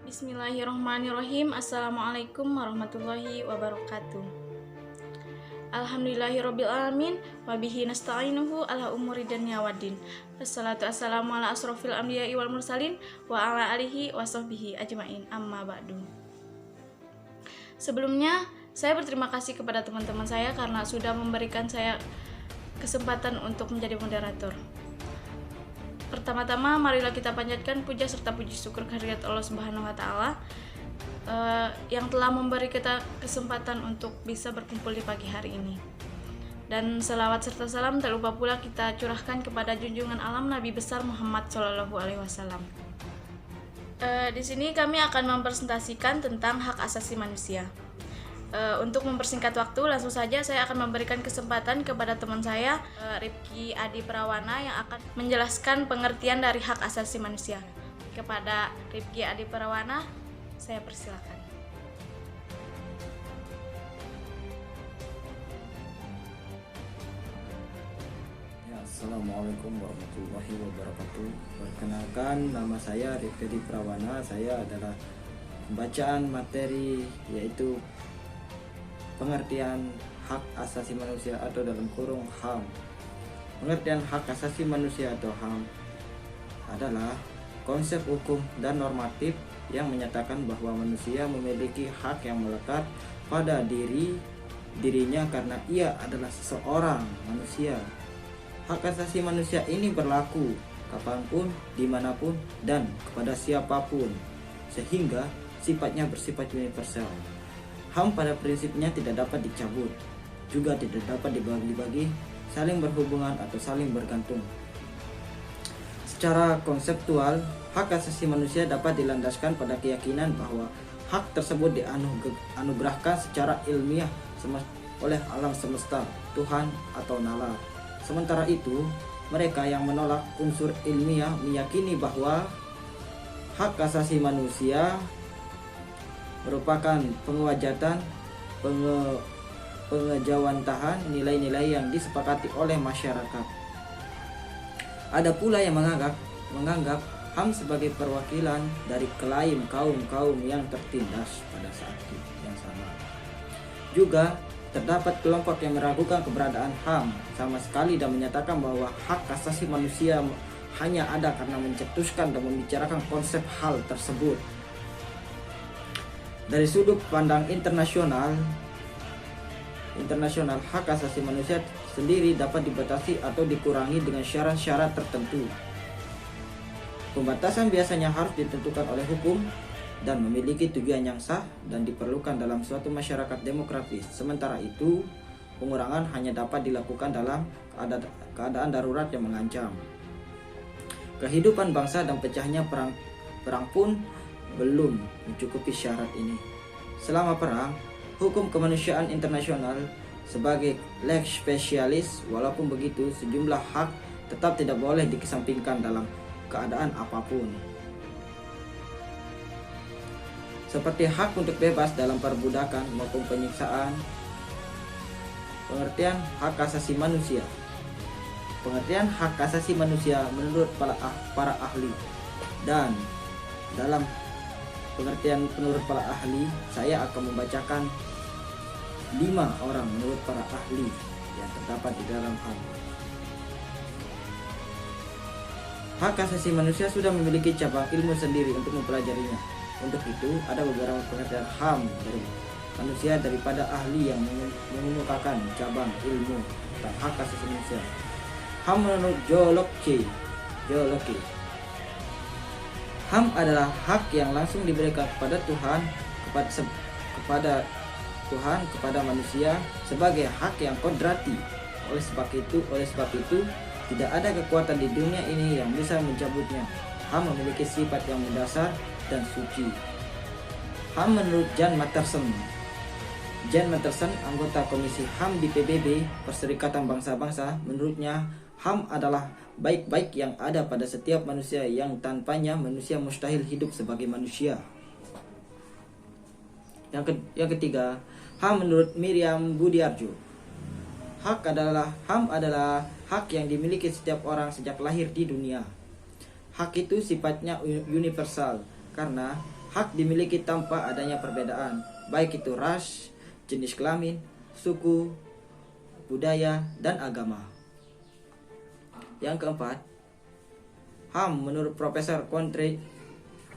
Bismillahirrahmanirrahim. Assalamualaikum warahmatullahi wabarakatuh. Alhamdulillahirabbil alamin wa bihi nasta'inuhu ala umuri dunya waddin. Wassalatu wassalamu ala asrofil anbiya'i wal mursalin wa ala alihi wa sahbihi ajmain. Amma ba'du. Sebelumnya, saya berterima kasih kepada teman-teman saya karena sudah memberikan saya kesempatan untuk menjadi moderator. Pertama-tama, marilah kita panjatkan puja serta puji syukur kehadirat Allah Subhanahu wa Ta'ala yang telah memberi kita kesempatan untuk bisa berkumpul di pagi hari ini. Dan selawat serta salam tak lupa pula kita curahkan kepada junjungan alam Nabi besar Muhammad SAW. Di sini kami akan mempresentasikan tentang hak asasi manusia. Untuk mempersingkat waktu, langsung saja saya akan memberikan kesempatan kepada teman saya, Rifki Adi Prawana, yang akan menjelaskan pengertian dari hak asasi manusia. Kepada Rifki Adi Prawana, saya persilakan. Assalamualaikum warahmatullahi wabarakatuh. Perkenalkan, nama saya Rifki Adi Prawana. Saya adalah pembacaan materi yaitu pengertian hak asasi manusia atau dalam kurung HAM. Pengertian hak asasi manusia atau HAM adalah konsep hukum dan normatif yang menyatakan bahwa manusia memiliki hak yang melekat pada dirinya karena ia adalah seseorang manusia. Hak asasi manusia ini berlaku kapanpun, dimanapun, dan kepada siapapun, sehingga sifatnya bersifat universal. HAM pada prinsipnya tidak dapat dicabut, juga tidak dapat dibagi-bagi, saling berhubungan atau saling bergantung. Secara konseptual, hak asasi manusia dapat dilandaskan pada keyakinan bahwa hak tersebut dianugerahkan secara ilmiah oleh alam semesta, Tuhan atau nalar. Sementara itu, mereka yang menolak unsur ilmiah meyakini bahwa hak asasi manusia merupakan pengewajatan, pengejawantahan nilai-nilai yang disepakati oleh masyarakat. Ada pula yang menganggap HAM sebagai perwakilan dari klaim kaum-kaum yang tertindas pada saat yang sama. Juga terdapat kelompok yang meragukan keberadaan HAM sama sekali dan menyatakan bahwa hak asasi manusia hanya ada karena mencetuskan dan membicarakan konsep hal tersebut. Dari sudut pandang internasional, hak asasi manusia sendiri dapat dibatasi atau dikurangi dengan syarat-syarat tertentu. Pembatasan biasanya harus ditentukan oleh hukum dan memiliki tujuan yang sah dan diperlukan dalam suatu masyarakat demokratis. Sementara itu, pengurangan hanya dapat dilakukan dalam keadaan darurat yang mengancam kehidupan bangsa dan pecahnya perang pun belum mencukupi syarat ini. Selama perang, hukum kemanusiaan internasional sebagai lex specialis, walaupun begitu sejumlah hak tetap tidak boleh dikesampingkan dalam keadaan apapun. Seperti hak untuk bebas dalam perbudakan maupun penyiksaan. Pengertian hak asasi manusia. Pengertian hak asasi manusia menurut para ahli, dan dalam pengertian menurut para ahli, saya akan membacakan 5 orang menurut para ahli yang terdapat di dalam HAM. Hak asasi manusia sudah memiliki cabang ilmu sendiri untuk mempelajarinya. Untuk itu, ada beberapa pengertian HAM dari manusia daripada ahli yang mengemukakan cabang ilmu tentang hak asasi manusia. HAM menurut geologi. HAM adalah hak yang langsung diberikan kepada Tuhan kepada manusia sebagai hak yang kodrati. Oleh sebab itu tidak ada kekuatan di dunia ini yang bisa mencabutnya. HAM memiliki sifat yang mendasar dan suci. HAM menurut Jan Matterson. Jan Matterson, anggota Komisi HAM di PBB, Perserikatan Bangsa-Bangsa, menurutnya HAM adalah baik-baik yang ada pada setiap manusia yang tanpanya manusia mustahil hidup sebagai manusia. Yang ketiga, HAM menurut Miriam Budiarjo. HAM adalah hak yang dimiliki setiap orang sejak lahir di dunia. Hak itu sifatnya universal karena hak dimiliki tanpa adanya perbedaan, baik itu ras, jenis kelamin, suku, budaya, dan agama. Yang keempat, HAM menurut Profesor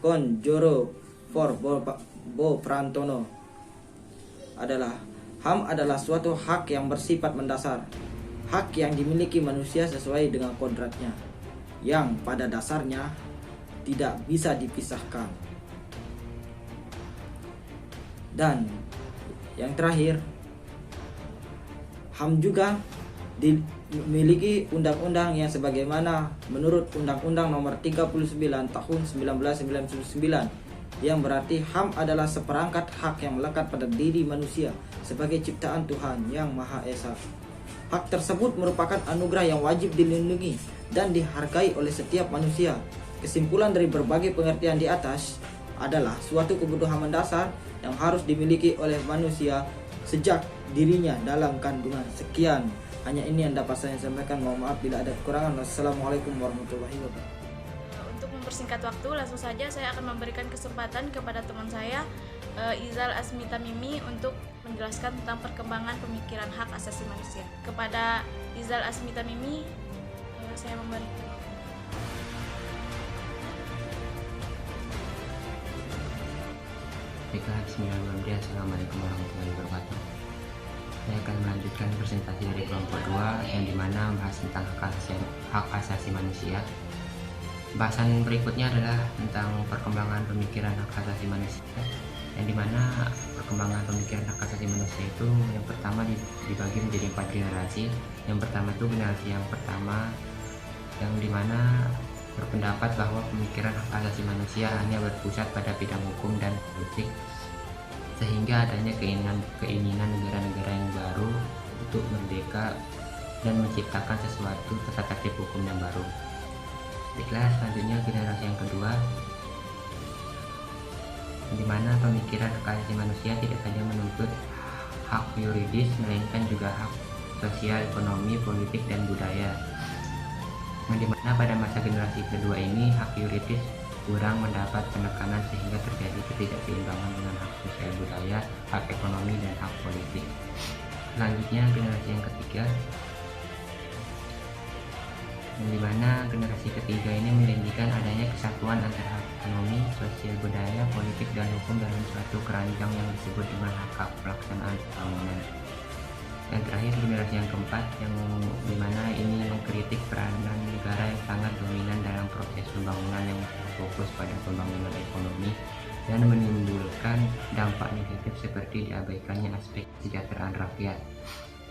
Konjoro Bo Prantono adalah HAM adalah suatu hak yang bersifat mendasar, hak yang dimiliki manusia sesuai dengan kodratnya, yang pada dasarnya tidak bisa dipisahkan. Dan yang terakhir, HAM juga dimiliki undang-undang yang sebagaimana menurut Undang-Undang Nomor 39 Tahun 1999, yang berarti HAM adalah seperangkat hak yang melekat pada diri manusia sebagai ciptaan Tuhan yang Maha Esa. Hak tersebut merupakan anugerah yang wajib dilindungi dan dihargai oleh setiap manusia. Kesimpulan dari berbagai pengertian di atas adalah suatu kebutuhan mendasar yang harus dimiliki oleh manusia sejak dirinya dalam kandungan. Sekian, hanya ini yang dapat saya sampaikan. Mohon maaf bila ada kekurangan. Wassalamualaikum warahmatullahi wabarakatuh. Untuk mempersingkat waktu, langsung saja saya akan memberikan kesempatan kepada teman saya, Izal Asmita Mimi, untuk menjelaskan tentang perkembangan pemikiran hak asasi manusia. Kepada Izal Asmita Mimi, saya memberikan. Bismillahirrahmanirrahim. Assalamualaikum warahmatullahi wabarakatuh. Saya akan melanjutkan presentasi dari kelompok 2 yang dimana membahas tentang hak asasi manusia. Bahasan berikutnya adalah tentang perkembangan pemikiran hak asasi manusia, yang dimana perkembangan pemikiran hak asasi manusia itu yang pertama dibagi menjadi 4 generasi. Yang pertama itu generasi yang pertama, yang dimana berpendapat bahwa pemikiran hak asasi manusia hanya berpusat pada bidang hukum dan politik, sehingga adanya keinginan negara-negara yang baru untuk merdeka dan menciptakan sesuatu tata tertib hukum yang baru. Baiklah, selanjutnya generasi yang kedua, di mana pemikiran hak asasi manusia tidak saja menuntut hak yuridis, melainkan juga hak sosial, ekonomi, politik, dan budaya. Di mana pada masa generasi kedua ini hak yuridis kurang mendapat penekanan sehingga terjadi ketidakseimbangan dengan hak sosial, budaya, hak ekonomi, dan hak politik. Selanjutnya generasi yang ketiga, di mana generasi ketiga ini menjanjikan adanya kesatuan antara hak ekonomi, sosial, budaya, politik, dan hukum dalam suatu keranjang yang disebut dengan hak pelaksanaan pembangunan. Yang terakhir generasi yang keempat, yang dimana ini mengkritik peranan negara yang sangat dominan dalam proses pembangunan yang fokus pada pembangunan ekonomi dan menimbulkan dampak negatif seperti diabaikannya aspek kesejahteraan rakyat.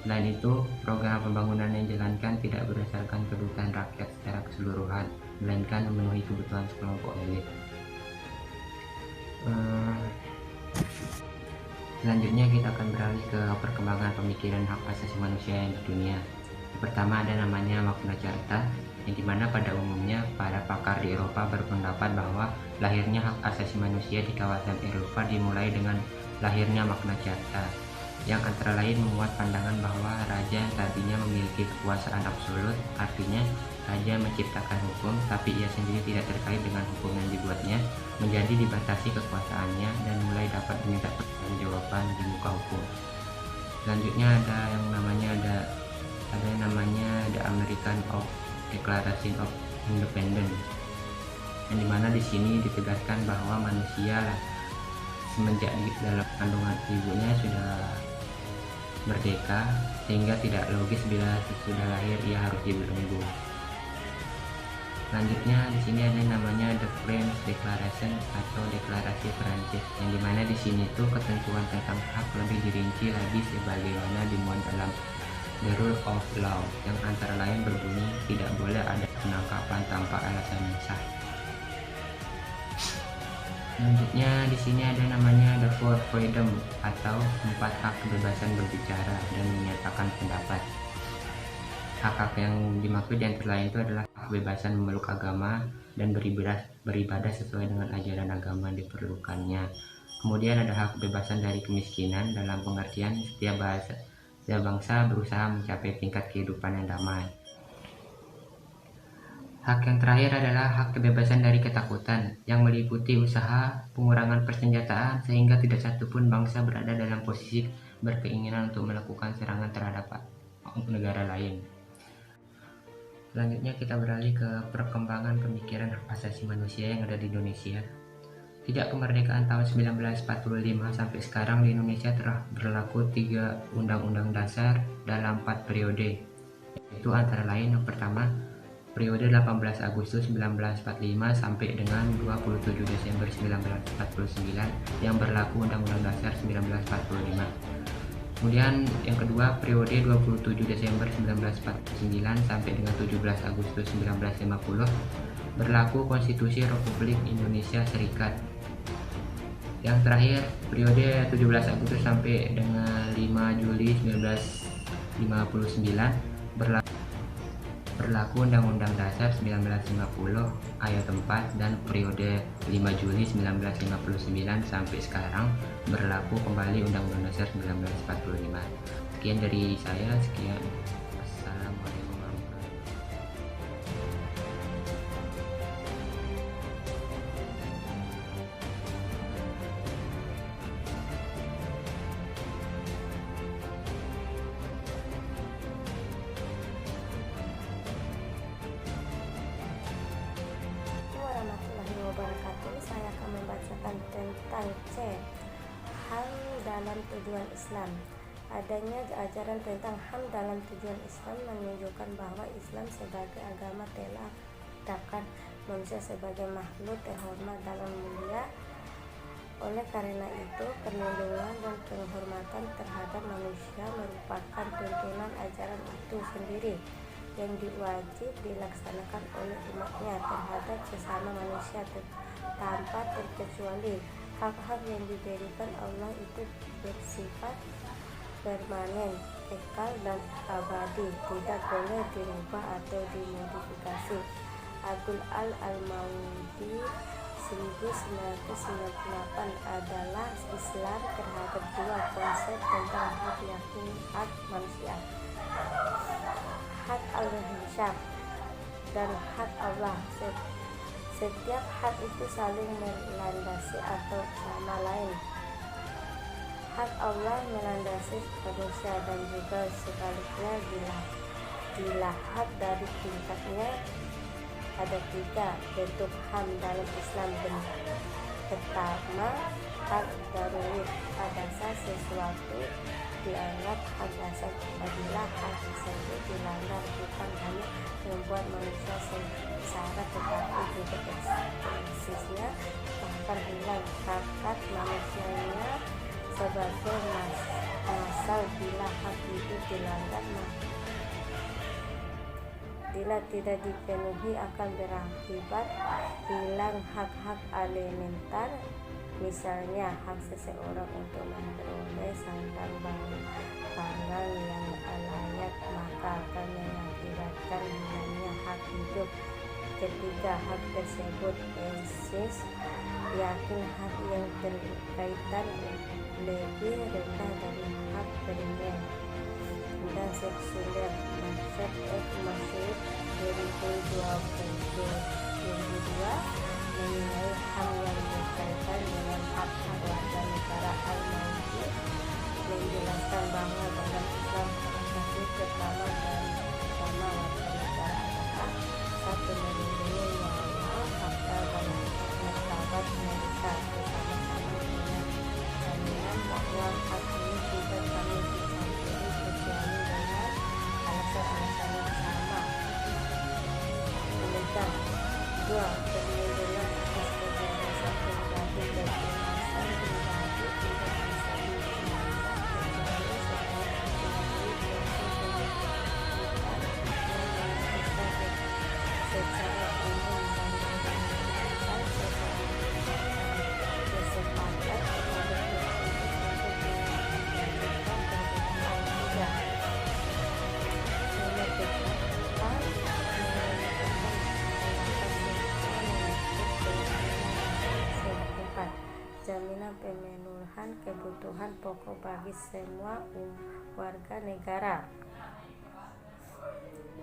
Selain itu, program pembangunan yang dijalankan tidak berdasarkan kebutuhan rakyat secara keseluruhan, melainkan memenuhi kebutuhan sekelompok elit. Selanjutnya kita akan beralih ke perkembangan pemikiran hak asasi manusia yang di dunia. Pertama ada namanya Magna Carta, yang dimana pada umumnya para pakar di Eropa berpendapat bahwa lahirnya hak asasi manusia di kawasan Eropa dimulai dengan lahirnya Magna Carta, yang antara lain memuat pandangan bahwa raja yang tadinya memiliki kekuasaan absolut, artinya raja menciptakan hukum tapi ia sendiri tidak terkait dengan hukum yang dibuatnya, menjadi dibatasi kekuasaannya dan mulai dapat meminta pertanggungjawaban di muka hukum. Selanjutnya ada yang namanya The American Declaration of Independence, yang dimana di sini ditegaskan bahwa manusia semenjak dalam kandungan ibunya sudah merdeka, sehingga tidak logis bila sesudah lahir ia harus dibelenggu. Selanjutnya di sini ada namanya The French Declaration atau Deklarasi Prancis, yang dimana di sini tuh ketentuan tentang hak lebih dirinci lagi sebagaimana dimuat dalam The Rule of Law, yang antara lain berbunyi tidak boleh ada penangkapan tanpa alasan yang sah. Selanjutnya di sini ada namanya the four freedom atau 4 hak kebebasan berbicara dan menyatakan pendapat. Hak-hak yang dimaksud di antara lain itu adalah kebebasan memeluk agama dan beribadah sesuai dengan ajaran agama yang diperlukannya. Kemudian ada hak kebebasan dari kemiskinan dalam pengertian setiap bangsa berusaha mencapai tingkat kehidupan yang damai. Hak yang terakhir adalah hak kebebasan dari ketakutan yang meliputi usaha pengurangan persenjataan sehingga tidak satupun bangsa berada dalam posisi berkeinginan untuk melakukan serangan terhadap negara lain. Selanjutnya kita beralih ke perkembangan pemikiran hak asasi manusia yang ada di Indonesia. Sejak kemerdekaan tahun 1945 sampai sekarang di Indonesia telah berlaku 3 undang-undang dasar dalam 4 periode. Yaitu antara lain yang pertama, periode 18 Agustus 1945 sampai dengan 27 Desember 1949 yang berlaku Undang-Undang Dasar 1945. Kemudian yang kedua, periode 27 Desember 1949 sampai dengan 17 Agustus 1950 berlaku Konstitusi Republik Indonesia Serikat. Yang terakhir, periode 17 Agustus sampai dengan 5 Juli 1959 berlaku Undang-Undang Dasar 1950 ayat 4 dan periode 5 Juli 1959 sampai sekarang berlaku kembali Undang-Undang Dasar 1945. Sekian dari saya, sekian. Assalamualaikum warahmatullahi warahmatullahi wabarakatuh. Saya akan membacakan tentang C. HAM dalam tujuan Islam. Adanya ajaran tentang HAM dalam tujuan Islam menunjukkan bahwa Islam sebagai agama telah menetapkan manusia sebagai makhluk terhormat dan mulia. Oleh karena itu, perlindungan dan penghormatan terhadap manusia merupakan tuntunan ajaran itu sendiri yang wajib dilaksanakan oleh umatnya terhadap sesama manusia tanpa terkecuali. Hak-hak yang diberikan Allah itu bersifat permanen, kekal dan abadi, tidak boleh dirubah atau dimodifikasi. Abdul Al-Maudi 1998 adalah Islam terhadap 2 konsep tentang hak, yakni hak manusia, hak al-Hisham dan hak Allah. Setiap hak itu saling melandasi atau sama lain. Hak Allah melandasi manusia dan juga sebaliknya. Dilihat dari tingkatnya, ada 3 bentuk HAM dalam Islam. Pertama, hak daruri. Pada saat sesuatu dianggap hak dasar apabila hak tersebut dilanggar, bukan hanya membuat manusia sengsara tetapi juga eksisnya bahkan hilang hak manusianya sebagai masal. Bila hak itu dilanggar, bila tidak dipenuhi akan berakibat hilang hak-hak elementer. Misalnya hak seseorang untuk memperoleh sandang pangan yang layak, maka akan mengakibatkan hilangnya hak hidup. Ketiga, hak tersebut eksis, yakin hak yang terkaitan lebih rendah dari hak primer dan seksuler. Masyad Masyid 2022 mengenai HAM yang berkaitan dengan hak-hak warga negara. Al-Maudi menjelaskan bahwa dalam Islam prinsip pertama dan utama warga negara adalah 1. Melindungi nyawa, harta dan martabat mereka bersama-sama dengan jaminan bahwa hak ini tidak kami dicampuri kecuali dengan alasan-alasan yang sama. Kemudian 2. Perlindungan atas kebebasan pribadi. Kebebasan pribadi tidak bisa dilanggar kecuali tentang pemenuhan kebutuhan pokok bagi semua warga negara.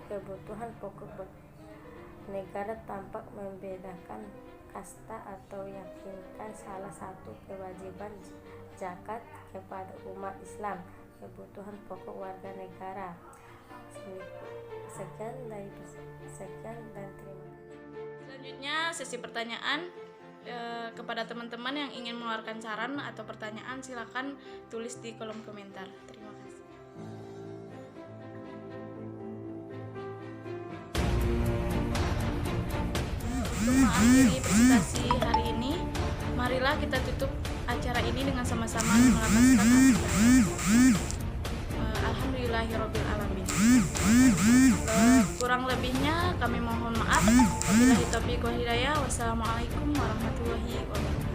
Kebutuhan pokok negara tampak membedakan kasta atau yakinkan salah satu kewajiban zakat kepada umat Islam. Kebutuhan pokok warga negara. Sekian dan terima kasih. Selanjutnya sesi pertanyaan. Kepada teman-teman yang ingin mengeluarkan saran atau pertanyaan, silakan tulis di kolom komentar. Terima kasih. Untuk mengakhiri presentasi hari ini, marilah kita tutup acara ini dengan sama-sama melapaskan alhamdulillahirabbil alamin. Kurang lebihnya kami mohon maaf. Wabillahi taufiq wal hidayah. Wassalamualaikum warahmatullahi wabarakatuh.